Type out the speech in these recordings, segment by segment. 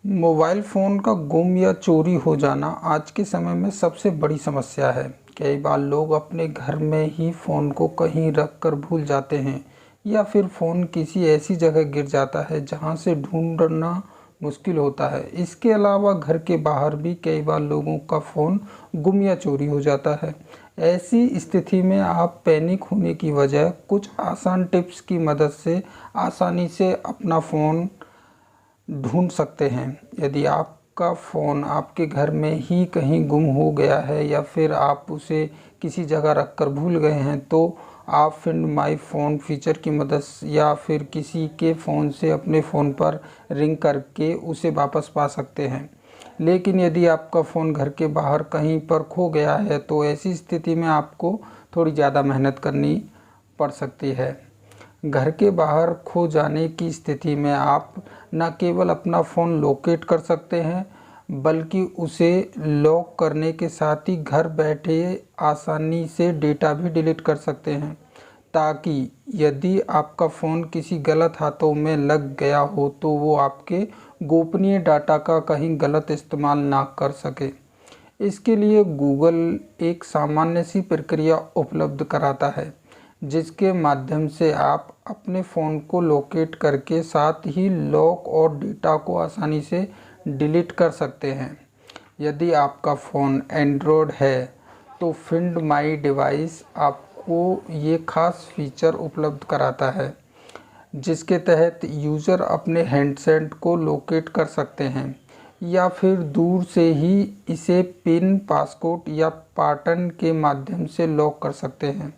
Mobile phone का गुम या चोरी हो जाना आज के समय में सबसे बड़ी समस्या है। कई बार लोग अपने घर में ही फ़ोन को कहीं रख कर भूल जाते हैं या फिर फ़ोन किसी ऐसी जगह गिर जाता है जहां से ढूंढना मुश्किल होता है। इसके अलावा घर के बाहर भी कई बार लोगों का फ़ोन गुम या चोरी हो जाता है। ऐसी स्थिति में आप पैनिक होने की बजाय कुछ आसान टिप्स की मदद से आसानी से अपना फ़ोन ढूंढ सकते हैं। यदि आपका फ़ोन आपके घर में ही कहीं गुम हो गया है या फिर आप उसे किसी जगह रख कर भूल गए हैं, तो आप फाइंड माय फ़ोन फीचर की मदद या फिर किसी के फ़ोन से अपने फ़ोन पर रिंग करके उसे वापस पा सकते हैं। लेकिन यदि आपका फ़ोन घर के बाहर कहीं पर खो गया है, तो ऐसी स्थिति में आपको थोड़ी ज़्यादा मेहनत करनी पड़ सकती है। घर के बाहर खो जाने की स्थिति में आप न केवल अपना फ़ोन लोकेट कर सकते हैं, बल्कि उसे लॉक करने के साथ ही घर बैठे आसानी से डेटा भी डिलीट कर सकते हैं, ताकि यदि आपका फ़ोन किसी गलत हाथों में लग गया हो तो वो आपके गोपनीय डाटा का कहीं गलत इस्तेमाल ना कर सके। इसके लिए गूगल एक सामान्य सी प्रक्रिया उपलब्ध कराता है, जिसके माध्यम से आप अपने फ़ोन को लोकेट करके साथ ही लॉक और डेटा को आसानी से डिलीट कर सकते हैं। यदि आपका फ़ोन एंड्रॉयड है, तो फाइंड माय डिवाइस आपको ये खास फीचर उपलब्ध कराता है, जिसके तहत यूज़र अपने हैंडसेट को लोकेट कर सकते हैं या फिर दूर से ही इसे पिन, पासकोड या पैटर्न के माध्यम से लॉक कर सकते हैं।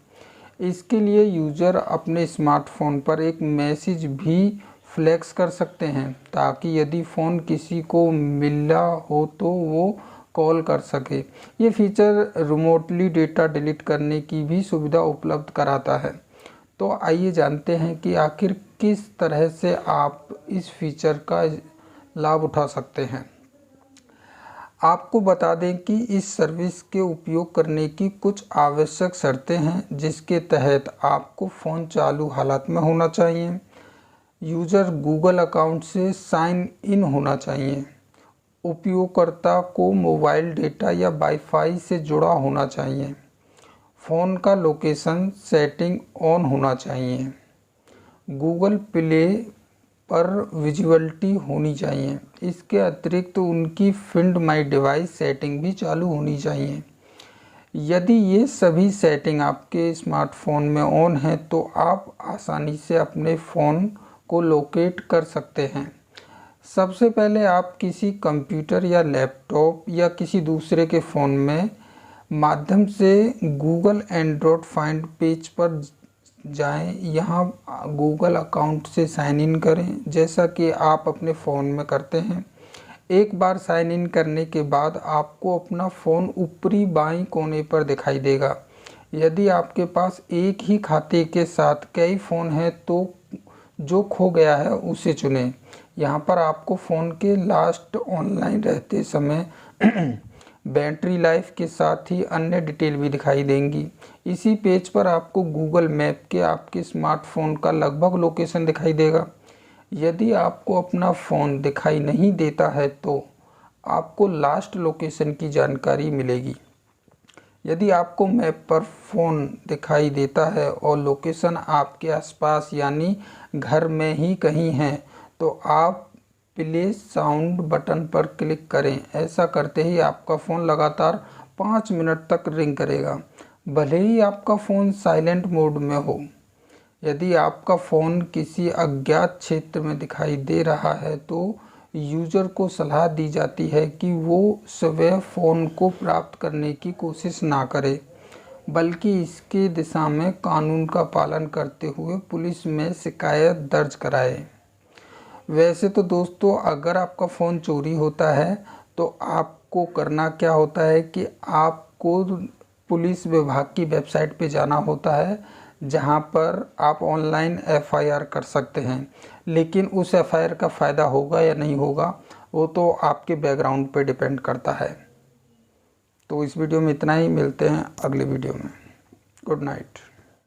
इसके लिए यूज़र अपने स्मार्टफ़ोन पर एक मैसेज भी फ्लैश कर सकते हैं, ताकि यदि फ़ोन किसी को मिला हो तो वो कॉल कर सके। ये फीचर रिमोटली डेटा डिलीट करने की भी सुविधा उपलब्ध कराता है। तो आइए जानते हैं कि आखिर किस तरह से आप इस फीचर का लाभ उठा सकते हैं। आपको बता दें कि इस सर्विस के उपयोग करने की कुछ आवश्यक शर्तें हैं, जिसके तहत आपको फ़ोन चालू हालत में होना चाहिए, यूज़र गूगल अकाउंट से साइन इन होना चाहिए, उपयोगकर्ता को मोबाइल डेटा या वाईफाई से जुड़ा होना चाहिए, फ़ोन का लोकेशन सेटिंग ऑन होना चाहिए, गूगल प्ले पर विजिबिलिटी होनी चाहिए। इसके अतिरिक्त उनकी फाइंड माय डिवाइस सेटिंग भी चालू होनी चाहिए। यदि ये सभी सेटिंग आपके स्मार्टफ़ोन में ऑन है, तो आप आसानी से अपने फ़ोन को लोकेट कर सकते हैं। सबसे पहले आप किसी कंप्यूटर या लैपटॉप या किसी दूसरे के फ़ोन में माध्यम से गूगल एंड्रॉयड फाइंड पेज पर जाएं। यहाँ गूगल अकाउंट से साइन इन करें, जैसा कि आप अपने फ़ोन में करते हैं। एक बार साइन इन करने के बाद आपको अपना फ़ोन ऊपरी बाईं कोने पर दिखाई देगा। यदि आपके पास एक ही खाते के साथ कई फ़ोन हैं, तो जो खो गया है उसे चुनें। यहाँ पर आपको फ़ोन के लास्ट ऑनलाइन रहते समय बैटरी लाइफ के साथ ही अन्य डिटेल भी दिखाई देंगी। इसी पेज पर आपको गूगल मैप के आपके स्मार्टफ़ोन का लगभग लोकेशन दिखाई देगा। यदि आपको अपना फ़ोन दिखाई नहीं देता है, तो आपको लास्ट लोकेशन की जानकारी मिलेगी। यदि आपको मैप पर फ़ोन दिखाई देता है और लोकेशन आपके आसपास यानी घर में ही कहीं है, तो आप प्ले साउंड बटन पर क्लिक करें। ऐसा करते ही आपका फ़ोन लगातार 5 मिनट तक रिंग करेगा, भले ही आपका फ़ोन साइलेंट मोड में हो। यदि आपका फ़ोन किसी अज्ञात क्षेत्र में दिखाई दे रहा है, तो यूज़र को सलाह दी जाती है कि वो स्वयं फ़ोन को प्राप्त करने की कोशिश ना करे, बल्कि इसके दिशा में कानून का पालन करते हुए पुलिस में शिकायत दर्ज कराए। वैसे तो दोस्तों, अगर आपका फ़ोन चोरी होता है, तो आपको करना क्या होता है कि आपको पुलिस विभाग की वेबसाइट पे जाना होता है, जहां पर आप ऑनलाइन एफआईआर कर सकते हैं। लेकिन उस एफआईआर का फ़ायदा होगा या नहीं होगा, वो तो आपके बैकग्राउंड पे डिपेंड करता है। तो इस वीडियो में इतना ही, मिलते हैं अगले वीडियो में। Good night.